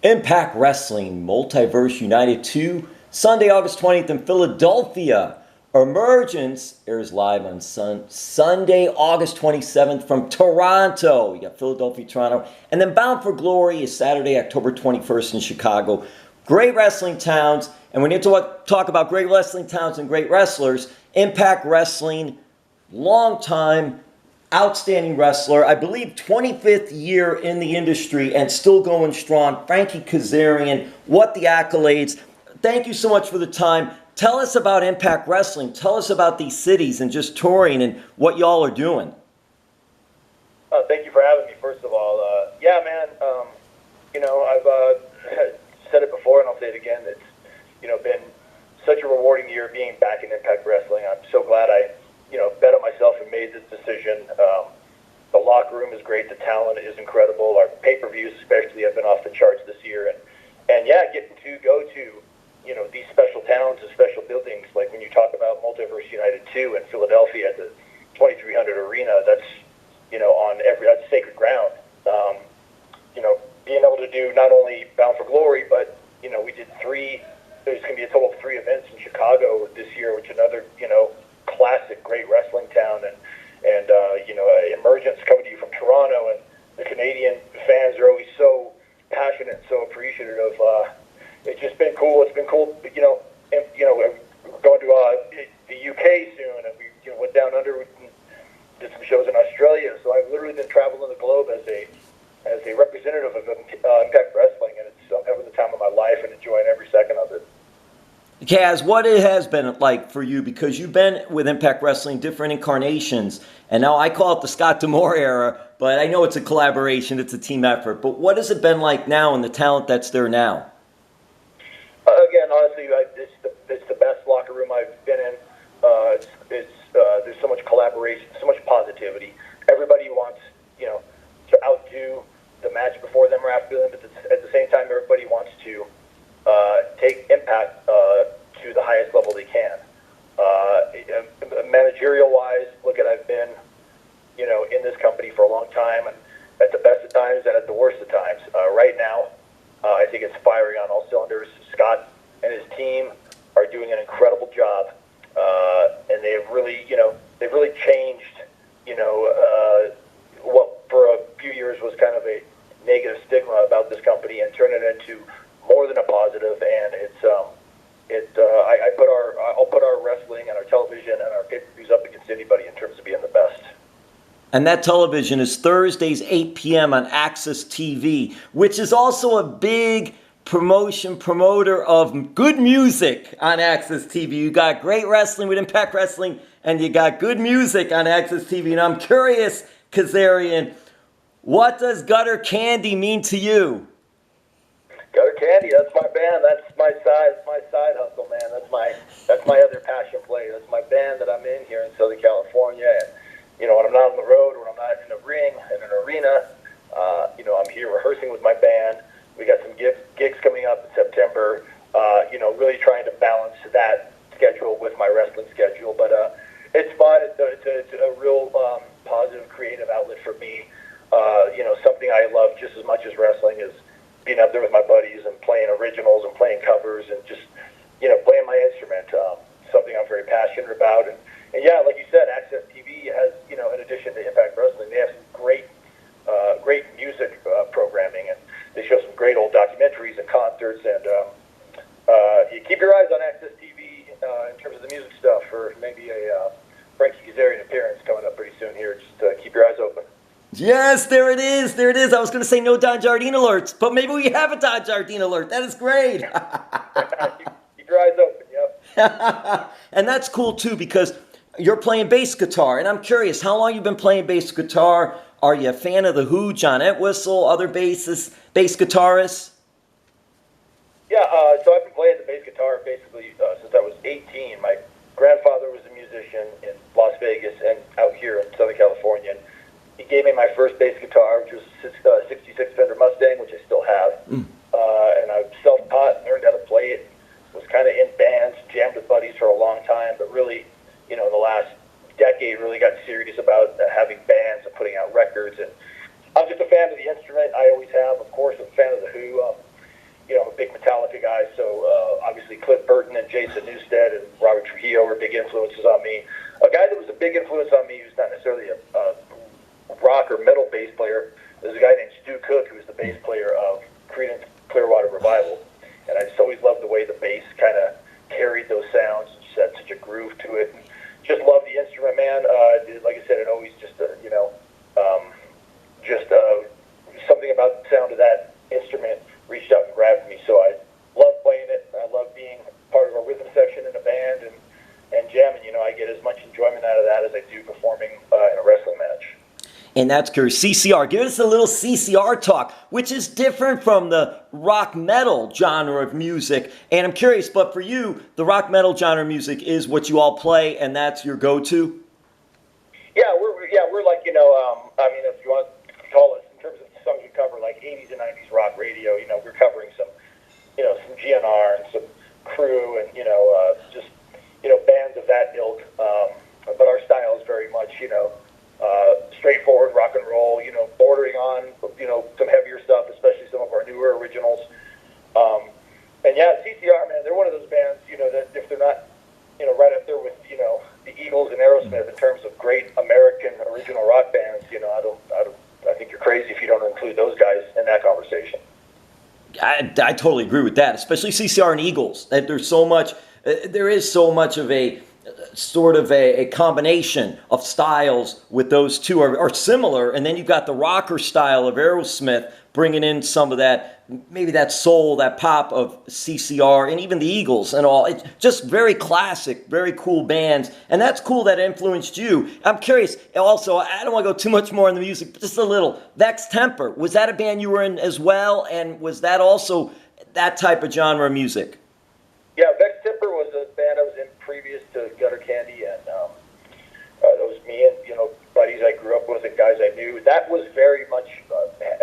Impact Wrestling Multiverse United 2, Sunday, August 20th in Philadelphia. Emergence airs live on Sunday, August 27th from Toronto. You got Philadelphia, Toronto. And then Bound for Glory is Saturday, October 21st in Chicago. Great wrestling towns. And we need to talk about great wrestling towns and great wrestlers. Impact Wrestling, long time, outstanding wrestler. I believe 25th year in the industry and still going strong. Frankie Kazarian, what the accolades. Thank you so much for the time. Tell us about Impact Wrestling. Tell us about these cities and just touring and what y'all are doing. Thank you for having me, first of all. Yeah, man, I've said it before and I'll say it again. It's, been such a rewarding year being back in Impact Wrestling. I'm so glad I, bet on myself and made this decision. The locker room is great. The talent is incredible. Our pay-per-views especially have been off the charts this year. And yeah, getting to go to, these special towns and special buildings, like when you talk about Multiverse United 2 in Philadelphia at the 2300 Arena, that's, that's sacred ground. Being able to do not only Bound for Glory, but, we did there's going to be a total of 3 events in Chicago this year, which is another, classic, great wrestling town. And Emergence coming to you from Toronto, and the Canadian fans are always so passionate and so appreciative of, it's just been cool. It's been cool, we're going to the UK soon, and we went down under and did some shows in Australia. So I've literally been traveling the globe as a representative of Impact Wrestling, and I'm having the time of my life and enjoying every second of it. Kaz, what it has been like for you, because you've been with Impact Wrestling, different incarnations, and now I call it the Scott D'Amore era, but I know it's a collaboration, it's a team effort. But what has it been like now and the talent that's there now? Again, honestly, it's the best locker room I've been in. There's so much collaboration, so much positivity. Everybody wants, to outdo the match before them or after them, but at the same time, everybody wants to take Impact to the highest level they can. Managerial-wise, I've been, in this company for a long time, and at the best of times and at the worst of times. Right now, I think it's firing on all cylinders. Scott and his team are doing an incredible job, and they've really changed, what for a few years was kind of a negative stigma about this company, and turn it into more than a positive. And I'll put our wrestling and our television and our pay-per-views up against anybody in terms of being the best. And that television is Thursdays, 8 p.m. on AXS TV, which is also a big promoter of good music on AXS TV. You got great wrestling with Impact Wrestling, and you got good music on AXS TV. And I'm curious, Kazarian, what does Gutter Candy mean to you? Gutter Candy, that's my band. That's my side hustle, man. That's my other passion play. That's my band that I'm in here in Southern California. And when I'm not on the road, when I'm not in a ring, in an arena, I'm here rehearsing with my band. We got some gigs coming up in September. Really trying to balance that schedule with my wrestling schedule. But it's fun. It's a real positive, creative outlet for me. Something I love just as much as wrestling is being up there with my buddies and playing originals and playing covers and just, playing my instrument. Something I'm very passionate about. And yeah, like you said, AXS TV has, in addition to Impact Wrestling, they have some great music programming, and they show some great old documentaries and concerts. And you keep your eyes on AXS TV in terms of the music stuff for maybe a Frankie Kazarian appearance coming up pretty soon here. Just keep your eyes open. Yes, there it is. There it is. I was going to say no Don Jardine alerts, but maybe we have a Don Jardine alert. That is great. keep your eyes open, yep. And that's cool, too, because you're playing bass guitar. And I'm curious, how long you been playing bass guitar? Are you a fan of The Who, John Entwistle, other bass guitarists? Yeah, so I've been playing the bass guitar basically since I was 18. My grandfather was a musician in Las Vegas and out here in Southern California. And he gave me my first bass guitar, which was a 66 Fender Mustang, which I still have. And I self-taught and learned how to play it. Was kind of in bands, jammed with buddies for a long time, but really, the last decade really got serious about having bands and putting out records. And I'm just a fan of the instrument. I always have. Of course, I'm a fan of The Who. guys. So obviously Cliff Burton and Jason Newsted and Robert Trujillo were big influences on me. A guy that was a big influence on me who's not necessarily a rock or metal bass player, there's a guy named Stu Cook, who's the bass player of Creedence Clearwater Revival. And I just always loved the way the bass kind of carried those sounds and just had such a groove to it. And just loved the instrument, man. Like I said, it always just, something about the sound of that instrument reached out and grabbed me. So I love playing it. I love being part of a rhythm section in a band and jamming. I get as much enjoyment out of that as I do performing in a wrestling match. And that's curious. CCR. Give us a little CCR talk, which is different from the rock metal genre of music. And I'm curious, but for you, the rock metal genre of music is what you all play, and that's your go-to? Yeah, we're like, if you want to call it in terms of songs we cover, like 80s and 90s rock radio, we're covering some GNR and some Crew and, bands of that ilk. But our style is very much, straightforward rock and roll, bordering on, some heavier stuff, especially some of our newer originals. And yeah, CCR, man, they're one of those bands, that if they're not, right up there with, the Eagles and Aerosmith in terms of great American original rock bands, I think you're crazy if you don't include those guys in that conversation. I totally agree with that, especially CCR and Eagles. There's so much, there is so much of a sort of a combination of styles with those two are similar, and then you've got the rocker style of Aerosmith bringing in some of that, maybe that soul, that pop of CCR, and even the Eagles and all. It's just very classic, very cool bands, and that's cool that influenced you. I'm curious, also, I don't want to go too much more on the music, but just a little. Vex Temper, was that a band you were in as well, and was that also that type of genre of music? Yeah, Vex Temper was a band I was in previous to Gutter Candy, and that was me and, buddies I grew up with and guys I knew. That was very much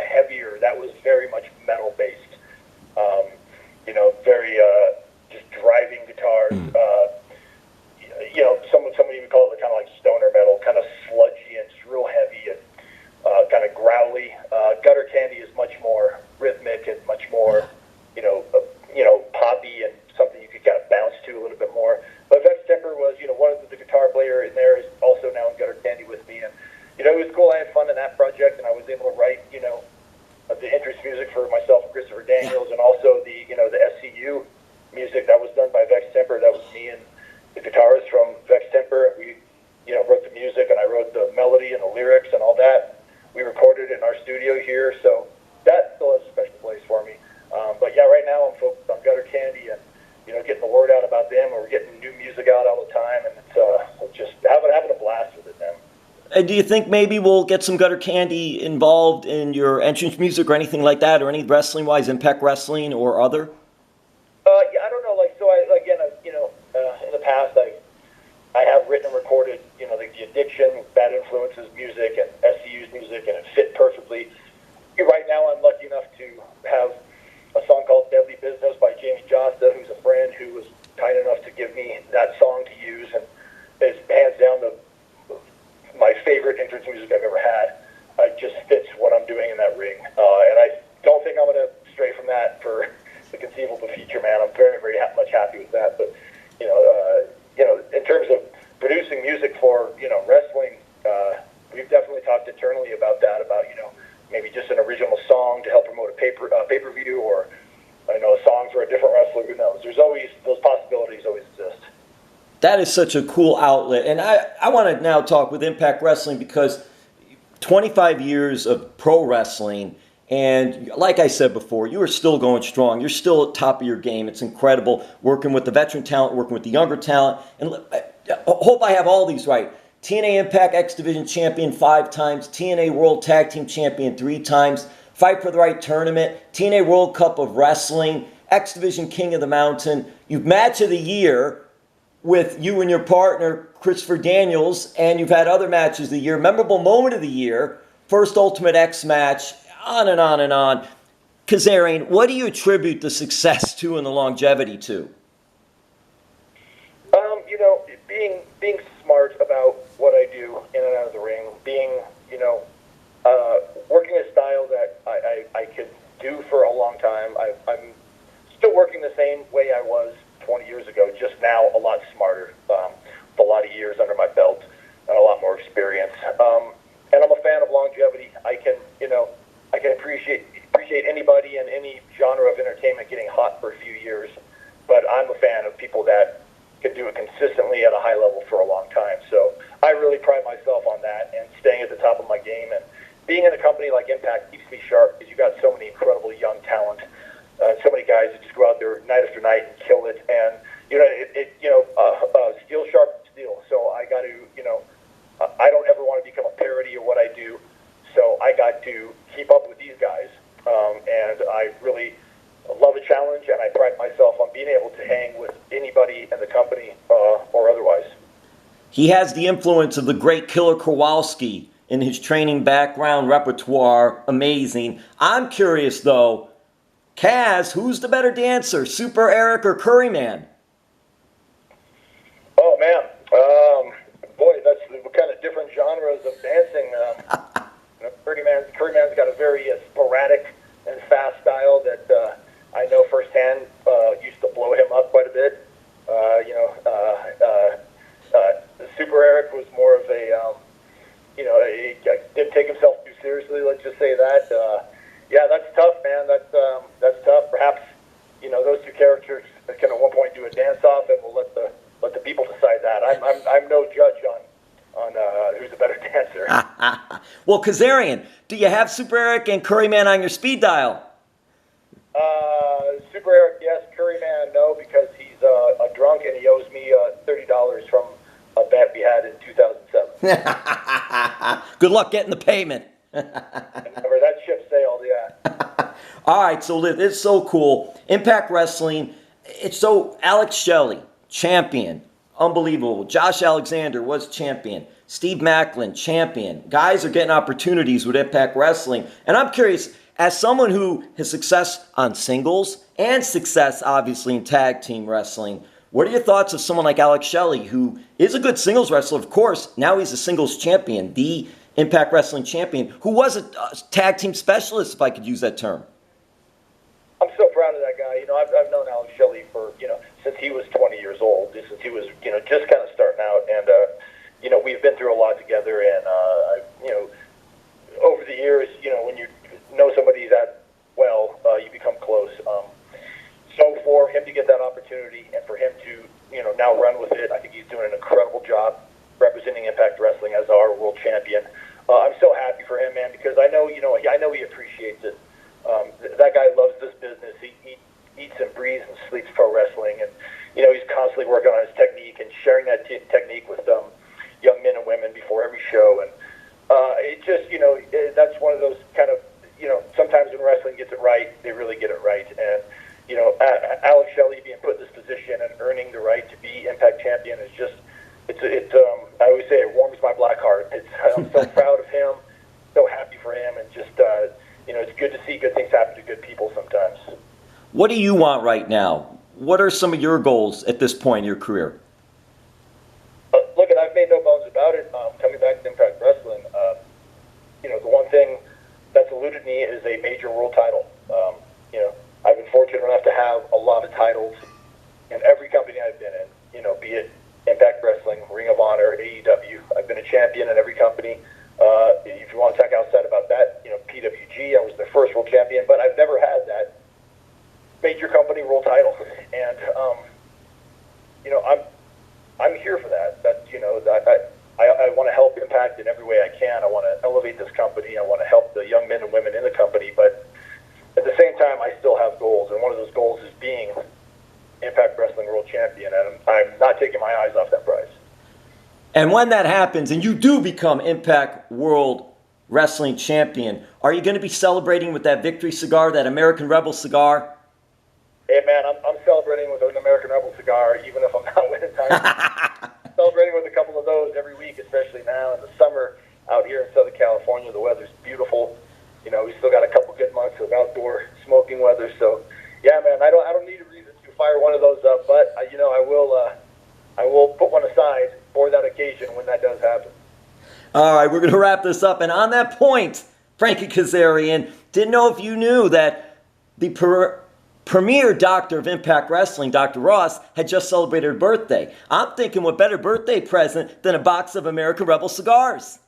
heavier. That was very much metal-based. Very just driving guitars. Somebody would call it kind of like stoner metal, kind of sludgy and just real heavy and kind of growly. Gutter Candy is much more rhythmic and much more, poppy and something you could kind of bounce to a little bit more. But Vex Temper was, one of the guitar player in there is also now in Gutter Candy with me. And, it was cool. I had fun in that project, and I was able to write, the entrance music for myself and Christopher Daniels, and also the SCU music that was done by Vex Temper. That was me and the guitarist from Vex Temper. We, wrote the music, and I wrote the melody and the lyrics and all that. We recorded it in our studio here, so that still has a special place for me. But yeah, right now I'm focused on Gutter Candy and, getting the word out about them, and we're getting new music out all the time, and it's just having a blast with it, man. Do you think maybe we'll get some Gutter Candy involved in your entrance music or anything like that, or any wrestling-wise, Impact Wrestling or other? Yeah, I don't know. In the past, I have written and recorded, the Addiction, Bad Influences music, and SCU's music, and it fit perfectly. Right now, I'm lucky enough to have a song called Deadly Business by Jamie Josta, who's a friend who was kind enough to give me that song to use, and it's hands down my favorite entrance music I've ever had. It just fits what I'm doing in that ring, and I don't think I'm going to stray from that for the conceivable future, man. I'm very, very much happy with that. But in terms of producing music for wrestling, we've definitely talked internally about that. About maybe just an original song to help promote a pay-per-view, or a song for a different wrestler. Who knows? There's always those possibilities always exist. That is such a cool outlet. And I want to now talk with Impact Wrestling, because 25 years of pro wrestling, and like I said before, you are still going strong. You're still at top of your game. It's incredible working with the veteran talent, working with the younger talent. And I hope I have all these right. TNA Impact X Division Champion 5 times, TNA World Tag Team Champion 3 times, Fight for the Right Tournament, TNA World Cup of Wrestling, X Division King of the Mountain. You've Match of the Year with you and your partner, Christopher Daniels, and you've had other matches of the year, Memorable Moment of the Year, First Ultimate X match, on and on and on. Kazarian, what do you attribute the success to and the longevity to? Being smart about what I do in and out of the ring, being, working a style that I could do for a long time. I'm still working the same same way I was 20 years ago, just now a lot smarter, with a lot of years under my belt and a lot more experience. And I'm a fan of longevity. I can appreciate anybody in any genre of entertainment getting hot for a few years, but I'm a fan of people that can do it consistently at a high level for a long time. So I really pride myself on that and staying at the top of my game. And being in a company like Impact keeps me sharp because you've got so many incredible young talent, so many guys that just go out there night after night and kill it. And steel sharp steel. So I got to, I don't ever want to become a parody of what I do. So I got to keep up with these guys, and I really love a challenge, and I pride myself on being able to hang with anybody in the company or otherwise. He has the influence of the great Killer Kowalski in his training background, repertoire, amazing. I'm curious, though, Kaz, who's the better dancer, Super Eric or Curryman? Oh, man. Boy, that's kind of different genres of dancing. Curryman's got a very sporadic and fast style that I know firsthand used to blow him up quite a bit. Super Eric was more of a, he didn't take himself too seriously, let's just say that. Yeah, that's tough, man. That's tough. Perhaps, those two characters can at one point do a dance-off, and we'll let the people decide that. I'm no judge on who's a better dancer. Well, Kazarian, do you have Super Eric and Curryman on your speed dial? Super Eric, yes. Curryman, no, because he's a drunk and he owes me $30 from a bet we had in 2007. Good luck getting the payment. Remember, that ship sailed, yeah. All right, so Liv, it's so cool. Impact Wrestling, it's so Alex Shelley, champion, unbelievable. Josh Alexander was champion. Steve Macklin, champion. Guys are getting opportunities with Impact Wrestling. And I'm curious, as someone who has success on singles and success, obviously, in tag team wrestling, what are your thoughts of someone like Alex Shelley, who is a good singles wrestler, of course, now he's a singles champion, the Impact Wrestling champion, who was a tag team specialist, if I could use that term? I'm so proud of that guy. I've known Alex Shelley for, since he was 20 years old, since he was, just kind of starting out. And, we've been through a lot together. And, over the years, when you know somebody that well, you become close. So for him to get that opportunity and for him to, now run with it, I think he's doing an incredible job representing Impact Wrestling as our world champion. I'm so happy for him, man, because I know, I know he appreciates it. That guy loves this business. He eats and breathes and sleeps pro wrestling, and he's constantly working on his technique and sharing that technique with young men and women before every show. And it just, that's one of those kind of, sometimes when wrestling gets it right, they really get it right. And Alex Shelley being put in this position and earning the right to be Impact Champion is just, I always say it warms my black heart. I'm so proud of him, so happy for him, and just, it's good to see good things happen to good people sometimes. What do you want right now? What are some of your goals at this point in your career? Look, I've made no bones about it. Coming back to Impact Wrestling, the one thing that's eluded me is a major world title. I've been fortunate enough to have a lot of titles in every company I've been in, be it Impact Wrestling, Ring of Honor, AEW. I've been a champion in every company. If you want to talk outside about that, PWG, I was their first world champion, but I've never had that major company world title. And, I'm here for that. I want to help Impact in every way I can. I want to elevate this company. I want to help the young men and women in the company, but at the same time, I still have goals, and one of those goals is being Impact Wrestling World Champion, and I'm not taking my eyes off that prize. And when that happens, and you do become Impact World Wrestling Champion, are you going to be celebrating with that victory cigar, that American Rebel Cigar? Hey, man, I'm celebrating with an American Rebel Cigar, even if I'm not winning time. Celebrating with a couple of those every week, especially now in the summer out here in Southern California. The weather's beautiful. We still got a couple good months of outdoor smoking weather. So, yeah, man, I don't need a reason to fire one of those up, but I will put one aside for that occasion when that does happen. All right, we're going to wrap this up. And on that point, Frankie Kazarian, didn't know if you knew that the premier doctor of Impact Wrestling, Dr. Ross, had just celebrated her birthday. I'm thinking what better birthday present than a box of American Rebel cigars.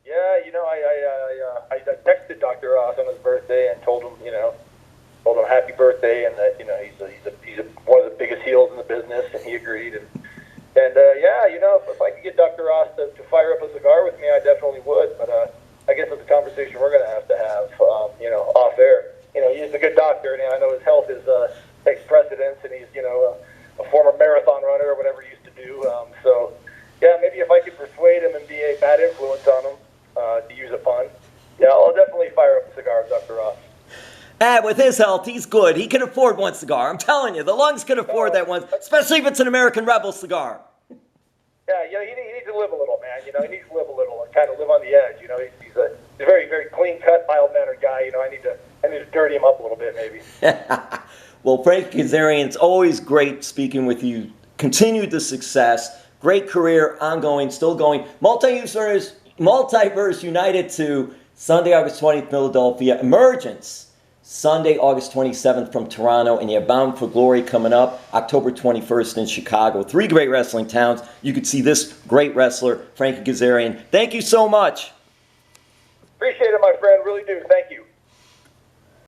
Yeah, I texted Dr. Ross on his birthday and told him happy birthday, and that he's one of the biggest heels in the business, and he agreed. And if I could get Dr. Ross to fire up a cigar with me, I definitely would. But I guess it's a conversation we're going to have off air. He's a good doctor, and I know his health takes precedence, and he's a former marathon runner or whatever he used to do. So yeah, maybe if I could persuade him and be a bad influence on him, to use a pun, yeah, I'll definitely fire up a cigar with Dr. Ross. And with his health, he's good. He can afford one cigar. I'm telling you, the lungs can afford that one, especially if it's an American Rebel cigar. Yeah, he needs to live a little, man. He needs to live a little and kind of live on the edge. He's a very, very clean-cut, mild-mannered guy. I need to dirty him up a little bit, maybe. Well, Frankie Kazarian, it's always great speaking with you. Continue the success. Great career, ongoing, still going. Multiverse United 2, Sunday, August 20th, Philadelphia. Emergence, Sunday, August 27th from Toronto. And you're Bound for Glory coming up October 21st in Chicago. 3 great wrestling towns. You could see this great wrestler, Frankie Kazarian. Thank you so much. Appreciate it, my friend. Really do. Thank you.